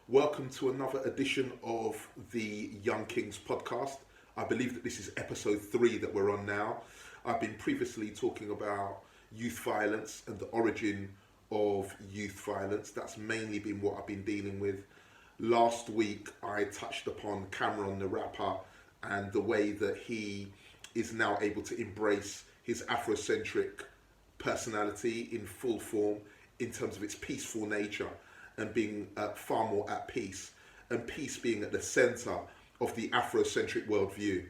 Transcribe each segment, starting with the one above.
Welcome to another edition of the Young Kings podcast. I believe that this is episode 3 that we're on now. I've been previously talking about youth violence and the origin of youth violence. That's mainly been what I've been dealing with. Last week I touched upon Cameron the rapper and the way that he is now able to embrace his Afrocentric personality in full form in terms of its peaceful nature and being far more at peace, and peace being at the centre of the Afrocentric worldview.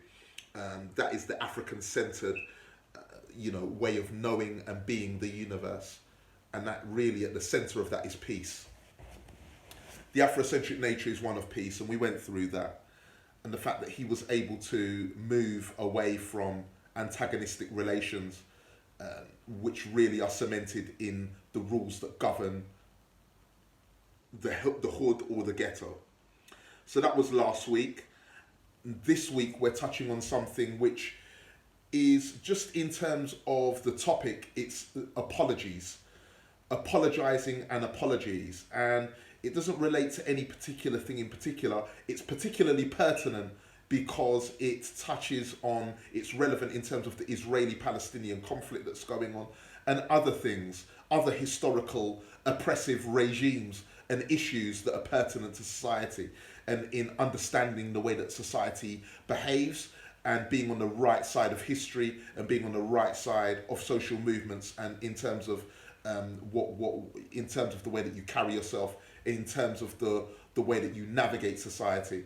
That is the African-centred, way of knowing and being the universe, and that really at the centre of that is peace. The Afrocentric nature is one of peace, and we went through that, and the fact that he was able to move away from antagonistic relations, which really are cemented in the rules that govern the hood or the ghetto. So that was last week. This week we're touching on something which is just in terms of the topic, it's apologies. Apologising and apologies. And it doesn't relate to any particular thing in particular. It's particularly pertinent because it touches on, it's relevant in terms of the Israeli-Palestinian conflict that's going on and other things, other historical oppressive regimes and issues that are pertinent to society, and in understanding the way that society behaves and being on the right side of history and being on the right side of social movements, and in terms of in terms of the way that you carry yourself, in terms of the way that you navigate society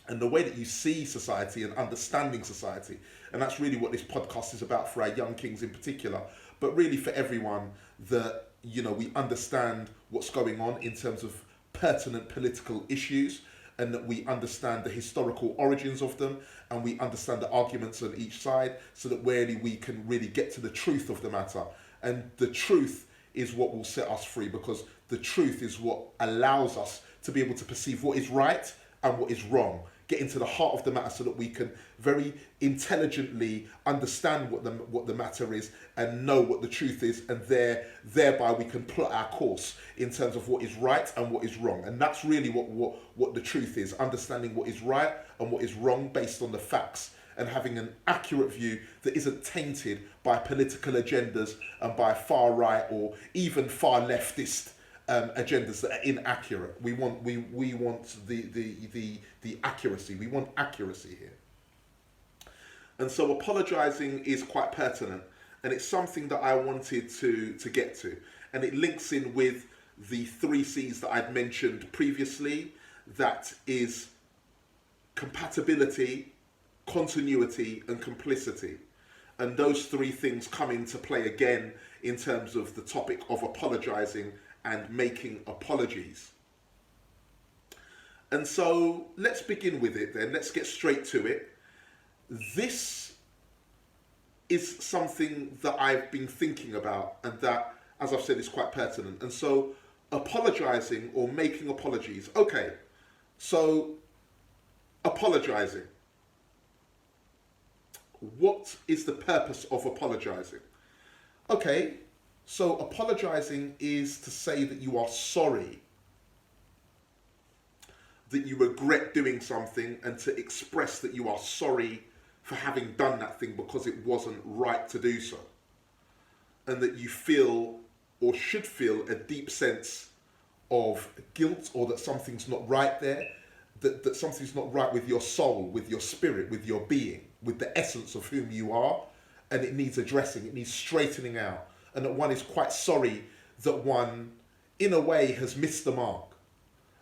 and the way that you see society and understanding society. And that's really what this podcast is about for our young kings in particular, but really for everyone, that we understand what's going on in terms of pertinent political issues, and that we understand the historical origins of them, and we understand the arguments on each side, so that really we can really get to the truth of the matter. And the truth is what will set us free, because the truth is what allows us to be able to perceive what is right and what is wrong, get into the heart of the matter, so that we can very intelligently understand what the matter is and know what the truth is, and thereby we can plot our course in terms of what is right and what is wrong. And that's really what the truth is, understanding what is right and what is wrong based on the facts, and having an accurate view that isn't tainted by political agendas and by far right or even far leftist agendas that are inaccurate. We want the accuracy. We want accuracy here. And so apologising is quite pertinent, and it's something that I wanted to get to, and it links in with the 3 C's that I'd mentioned previously. That is compatibility, continuity, and complicity. And those 3 things come into play again in terms of the topic of apologising and making apologies. And so let's begin with it then. Let's get straight to it. This is something that I've been thinking about, and that, as I've said, is quite pertinent. And so apologising or making apologies. Okay, so apologising. What is the purpose of apologising? Okay, so apologising is to say that you are sorry, that you regret doing something, and to express that you are sorry for having done that thing because it wasn't right to do so. And that you feel, or should feel, a deep sense of guilt, or that something's not right there, that something's not right with your soul, with your spirit, with your being, with the essence of whom you are, and it needs addressing, it needs straightening out, and that one is quite sorry that one, in a way, has missed the mark.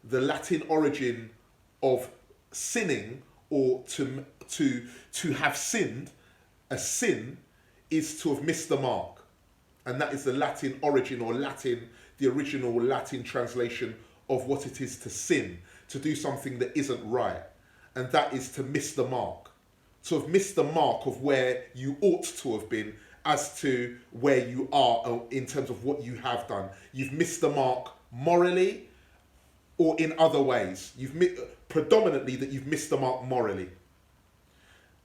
The Latin origin of sinning, or to have sinned, a sin, is to have missed the mark. And that is the Latin origin, or the original Latin translation of what it is to sin, to do something that isn't right. And that is to miss the mark. To have missed the mark of where you ought to have been, as to where you are in terms of what you have done. You've missed the mark morally, or in other ways. Predominantly that you've missed the mark morally.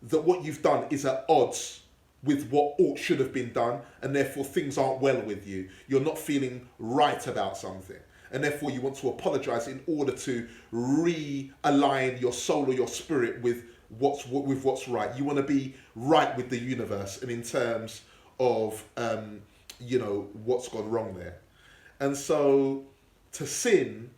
That what you've done is at odds with what should have been done, and therefore things aren't well with you. You're not feeling right about something. and therefore you want to apologize in order to realign your soul or your spirit with what's right. You want to be right with the universe and in terms of what's gone wrong there. And so to sin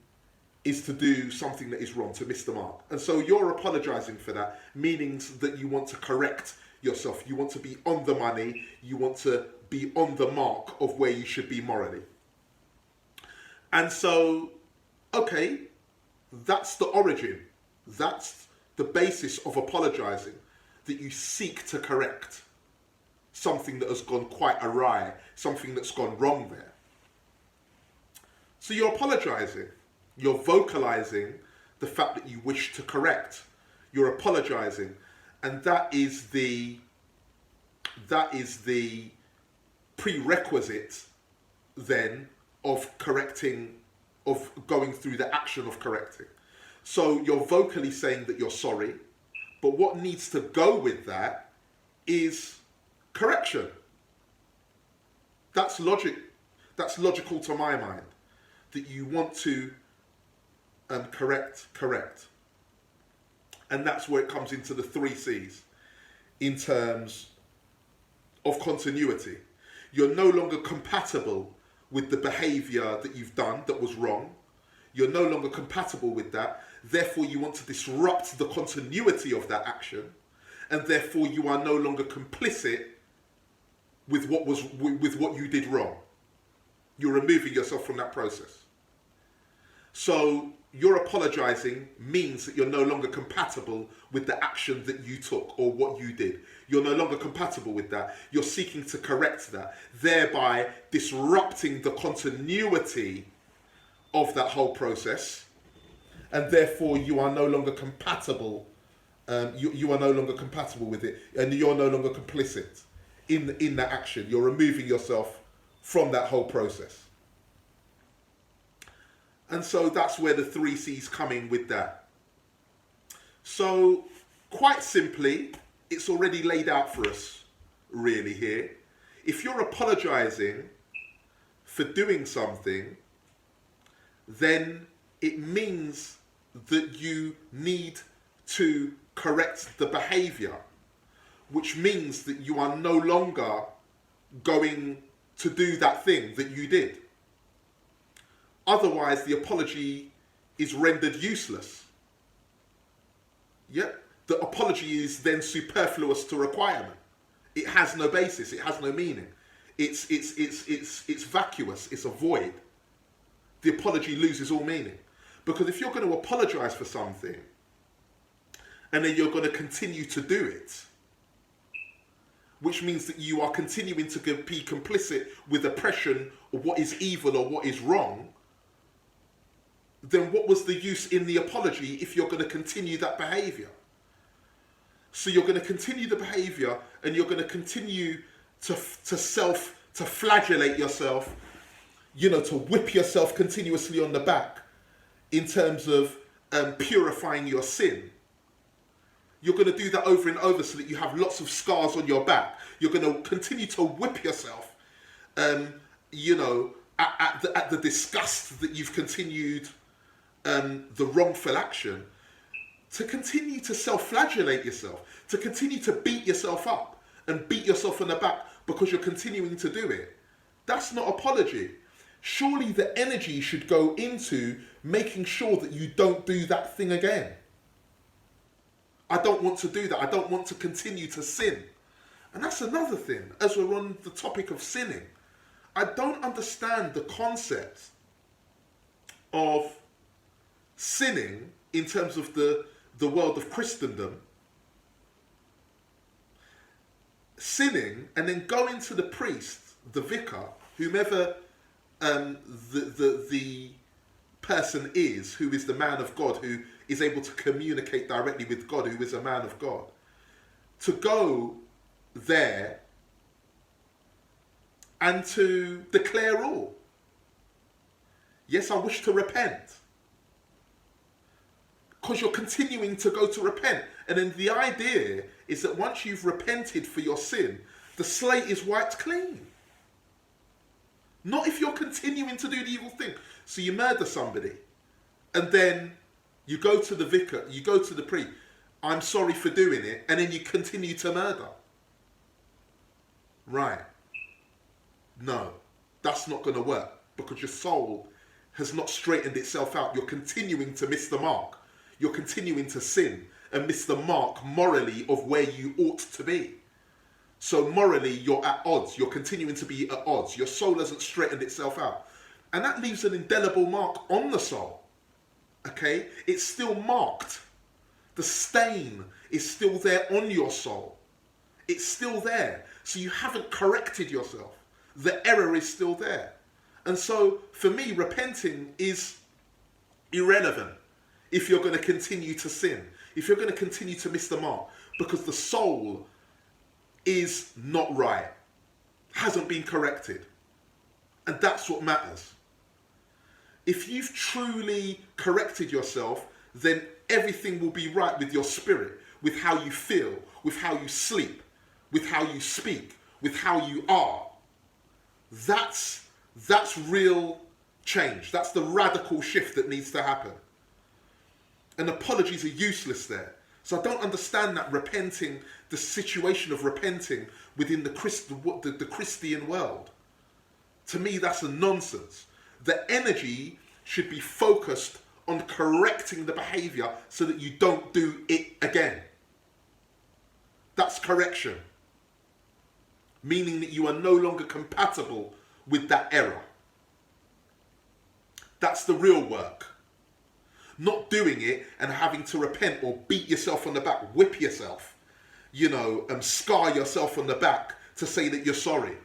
is to do something that is wrong, to miss the mark. And so you're apologizing for that, meaning that you want to correct yourself. You want to be on the money. You want to be on the mark of where you should be morally. And so, okay, that's the origin. That's the basis of apologizing, that you seek to correct something that has gone quite awry, something that's gone wrong there. So you're apologizing. You're vocalizing the fact that you wish to correct. You're apologizing. And that is the prerequisite then of correcting, of going through the action of correcting. So you're vocally saying that you're sorry, but what needs to go with that is correction. That's logic. That's logical to my mind, that you want to correct. And that's where it comes into the 3 C's in terms of continuity. You're no longer compatible with the behavior that you've done that was wrong. You're no longer compatible with that. Therefore, you want to disrupt the continuity of that action. And therefore, you are no longer complicit with what you did wrong. You're removing yourself from that process. So your apologizing means that you're no longer compatible with the action that you took or what you did. You're no longer compatible with that. You're seeking to correct that, thereby disrupting the continuity of that whole process. And therefore you are no longer compatible. You are no longer compatible with it, and you're no longer complicit in that action. You're removing yourself from that whole process. And so that's where the 3 C's come in with that. So quite simply, it's already laid out for us really here. If you're apologizing for doing something, then it means that you need to correct the behavior, which means that you are no longer going to do that thing that you did. Otherwise, the apology is rendered useless. Yep. The apology is then superfluous to requirement. It has no basis. It has no meaning. It's vacuous. It's a void. The apology loses all meaning. Because if you're going to apologize for something and then you're going to continue to do it, which means that you are continuing to be complicit with oppression or what is evil or what is wrong, then what was the use in the apology if you're going to continue that behavior? So you're going to continue the behavior and you're going to continue to flagellate yourself, to whip yourself continuously on the back in terms of purifying your sin. You're going to do that over and over so that you have lots of scars on your back. You're going to continue to whip yourself, at the disgust that you've continued the wrongful action, to continue to self-flagellate yourself, to continue to beat yourself up and beat yourself on the back because you're continuing to do it. That's not apology. Surely the energy should go into making sure that you don't do that thing again. I don't want to do that. I don't want to continue to sin. And that's another thing, as we're on the topic of sinning. I don't understand the concept of sinning in terms of the world of Christendom. Sinning and then going to the priest, the vicar, whomever the person is, who is the man of God, who is able to communicate directly with God, who is a man of God, to go there and to declare all. Yes, I wish to repent. Because you're continuing to go to repent. And then the idea is that once you've repented for your sin, the slate is wiped clean. Not if you're continuing to do the evil thing. So you murder somebody, and then you go to the vicar, you go to the priest, I'm sorry for doing it, and then you continue to murder. Right. No, that's not going to work, because your soul has not straightened itself out. You're continuing to miss the mark. You're continuing to sin and miss the mark morally of where you ought to be. So morally, you're at odds. You're continuing to be at odds. Your soul hasn't straightened itself out. And that leaves an indelible mark on the soul. Okay? It's still marked. The stain is still there on your soul. It's still there. So you haven't corrected yourself. The error is still there. And so, for me, repenting is irrelevant if you're going to continue to sin, if you're going to continue to miss the mark, because the soul is not right, hasn't been corrected. And that's what matters. If you've truly corrected yourself, then everything will be right with your spirit, with how you feel, with how you sleep, with how you speak, with how you are. That's real change. That's the radical shift that needs to happen. And apologies are useless there. So I don't understand that repenting, the situation of repenting within the Christian world. To me, that's a nonsense. The energy should be focused on correcting the behavior so that you don't do it again. That's correction. Meaning that you are no longer compatible with that error. That's the real work. Not doing it and having to repent or beat yourself on the back, whip yourself, scar yourself on the back to say that you're sorry.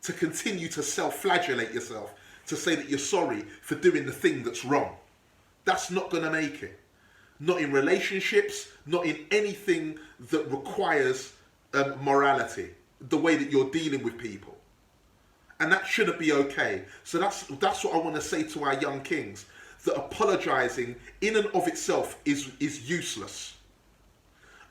To continue to self-flagellate yourself, to say that you're sorry for doing the thing that's wrong. That's not going to make it. Not in relationships, not in anything that requires morality, the way that you're dealing with people. And that shouldn't be okay. So that's what I want to say to our young kings, that apologising in and of itself is useless.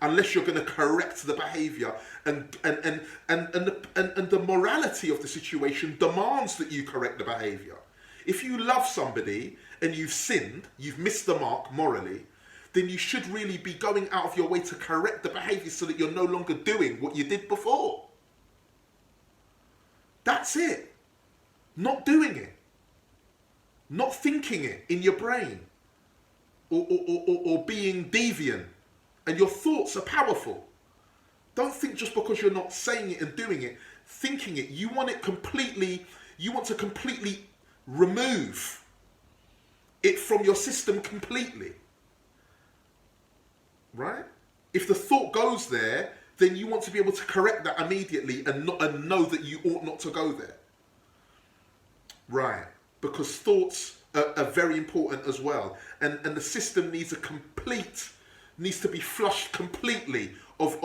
Unless you're going to correct the behaviour and the morality of the situation demands that you correct the behaviour. If you love somebody and you've sinned, you've missed the mark morally, then you should really be going out of your way to correct the behaviour so that you're no longer doing what you did before. That's it. Not doing it. Not thinking it in your brain. Or being deviant. And your thoughts are powerful. Don't think just because you're not saying it and doing it, thinking it. You want to completely remove it from your system completely. Right? If the thought goes there, then you want to be able to correct that immediately and know that you ought not to go there. Right. Because thoughts are very important as well. And the system needs to be flushed completely of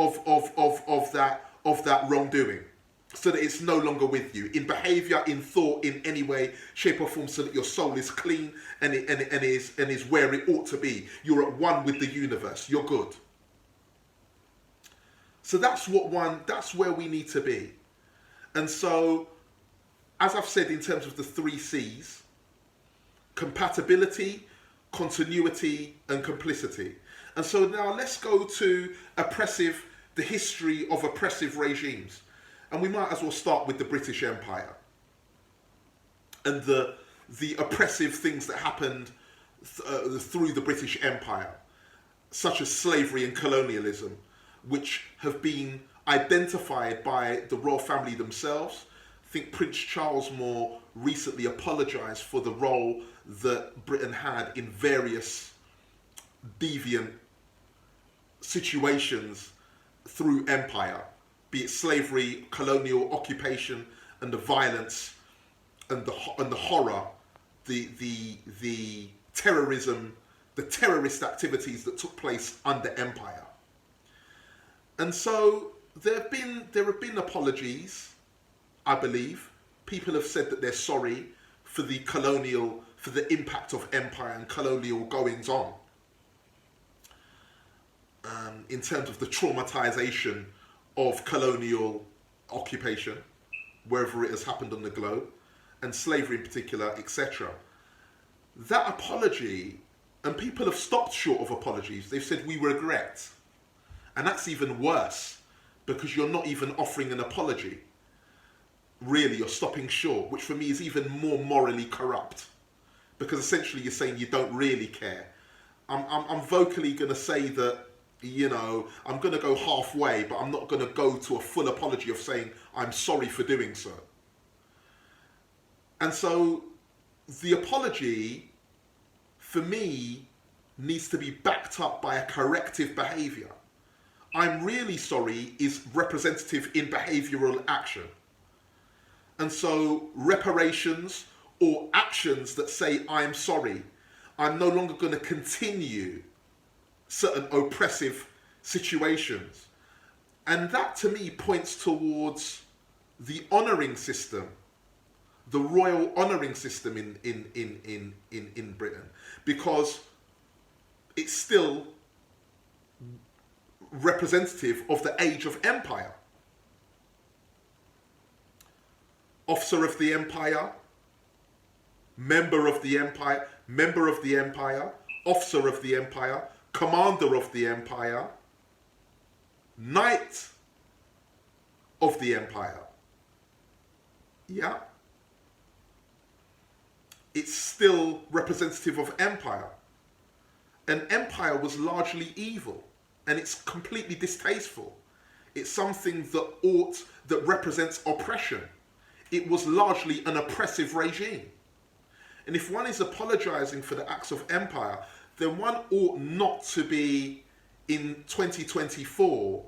that wrongdoing, so that it's no longer with you in behavior, in thought, in any way, shape or form, so that your soul is clean and is where it ought to be. You're at one with the universe. You're good. So that's where we need to be. And so, as I've said, in terms of the 3 C's, compatibility, continuity, and complicity. And so now let's go to the history of oppressive regimes. And we might as well start with the British Empire and the oppressive things that happened through the British Empire, such as slavery and colonialism, which have been identified by the royal family themselves. I think Prince Charles more recently apologised for the role that Britain had in various deviant situations through empire, be it slavery, colonial occupation, and the violence and the horror, the terrorism, the terrorist activities that took place under empire. And so there have been apologies, I believe. People have said that they're sorry for the impact of empire and colonial goings on. In terms of the traumatization of colonial occupation. wherever it has happened on the globe, and slavery in particular, etc. That apology, and people have stopped short of apologies, they've said we regret. And that's even worse, because you're not even offering an apology. Really, you're stopping short, which for me is even more morally corrupt. Because essentially you're saying you don't really care. I'm vocally going to say that, you know, I'm going to go halfway, but I'm not going to go to a full apology of saying I'm sorry for doing so. And so the apology, for me, needs to be backed up by a corrective behaviour. I'm really sorry is representative in behavioural action. And so reparations or actions that say I'm sorry, I'm no longer going to continue certain oppressive situations. And that to me points towards the honouring system, the royal honouring system in Britain, because it's still representative of the age of empire. Officer of the empire, member of the empire, officer of the empire, commander of the empire, knight of the empire. Yeah. It's still representative of empire. And empire was largely evil, and it's completely distasteful. It's something that represents oppression. It was largely an oppressive regime. And if one is apologizing for the acts of empire, then one ought not to be, in 2024,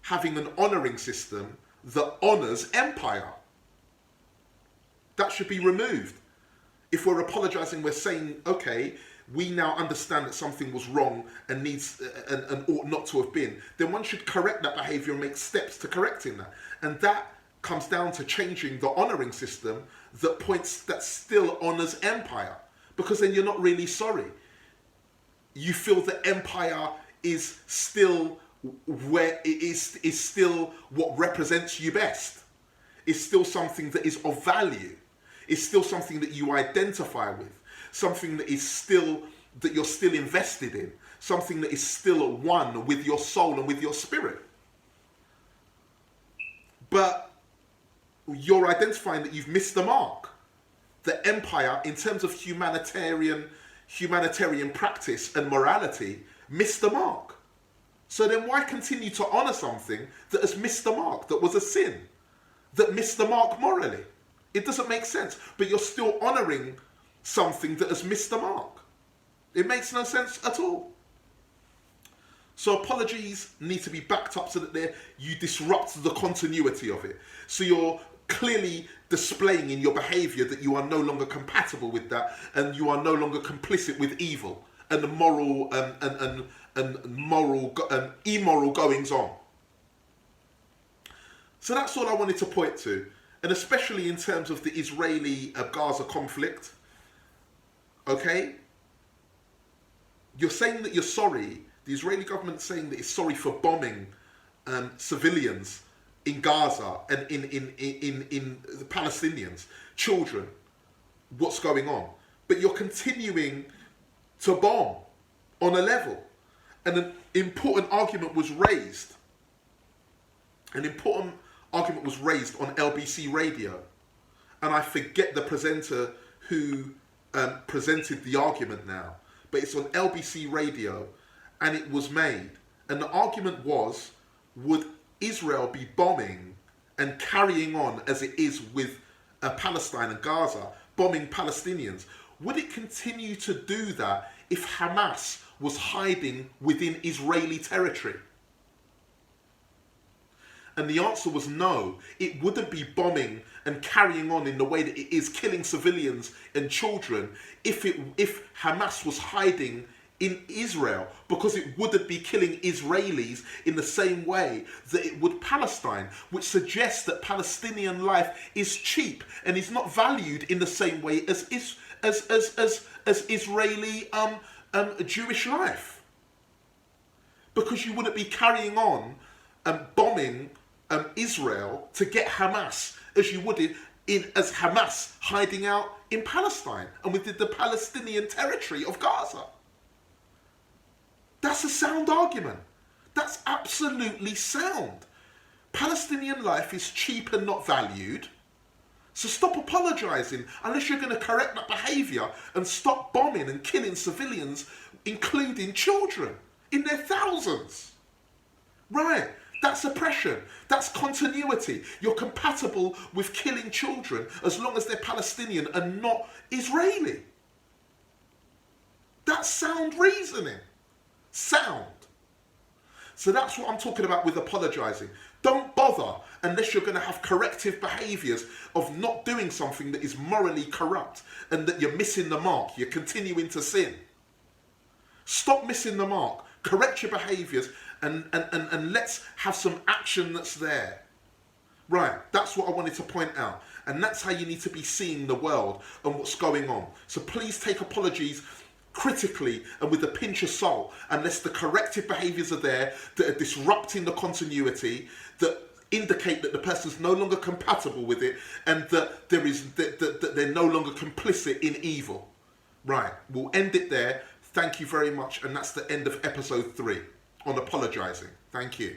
having an honouring system that honours empire. That should be removed. If we're apologizing, we're saying, okay, we now understand that something was wrong and needs and ought not to have been. Then one should correct that behaviour and make steps to correcting that. And that comes down to changing the honouring system that still honours empire, because then you're not really sorry. You feel that empire is still where it is still what represents you best. It's still something that is of value. It's still something that you identify with, something that is still, that you're still invested in, something that is still one with your soul and with your spirit. But you're identifying that you've missed the mark. The empire, in terms of humanitarian practice and morality, missed the mark. So then why continue to honour something that has missed the mark, that was a sin, that missed the mark morally? It doesn't make sense, but you're still honouring something that has missed the mark. It makes no sense at all. So apologies need to be backed up so that you disrupt the continuity of it. So you're clearly displaying in your behaviour that you are no longer compatible with that, and you are no longer complicit with evil and the moral immoral goings on. So that's all I wanted to point to. And especially in terms of the Israeli-Gaza conflict, okay? You're saying that you're sorry. The Israeli government is saying that it's sorry for bombing civilians in Gaza and in the Palestinians, children, what's going on. But you're continuing to bomb on a level. And an important argument was raised. On LBC radio, and I forget the presenter who presented the argument now, but it's on LBC radio, and it was made, and the argument was, would Israel be bombing and carrying on as it is with Palestine and Gaza, bombing Palestinians? Would it continue to do that if Hamas was hiding within Israeli territory? And the answer was no. It wouldn't be bombing and carrying on in the way that it is, killing civilians and children, if Hamas was hiding in Israel, because it wouldn't be killing Israelis in the same way that it would Palestine, which suggests that Palestinian life is cheap and is not valued in the same way as Israeli Jewish life. Because you wouldn't be carrying on bombing Israel to get Hamas as you would as Hamas hiding out in Palestine and within the Palestinian territory of Gaza. That's a sound argument. That's absolutely sound. Palestinian life is cheap and not valued. So stop apologising unless you're going to correct that behaviour and stop bombing and killing civilians, including children, in their thousands. Right, that's oppression. That's continuity. You're compatible with killing children as long as they're Palestinian and not Israeli. That's sound reasoning. Sound. So that's what I'm talking about with apologising. Don't bother unless you're going to have corrective behaviours of not doing something that is morally corrupt and that you're missing the mark, you're continuing to sin. Stop missing the mark, correct your behaviours and let's have some action that's there. Right, that's what I wanted to point out. And that's how you need to be seeing the world and what's going on. So please take apologies critically and with a pinch of salt, unless the corrective behaviours are there that are disrupting the continuity, that indicate that the person's no longer compatible with it and that that they're no longer complicit in evil. Right, we'll end it there. Thank you very much. And that's the end of episode 3 on apologising. Thank you.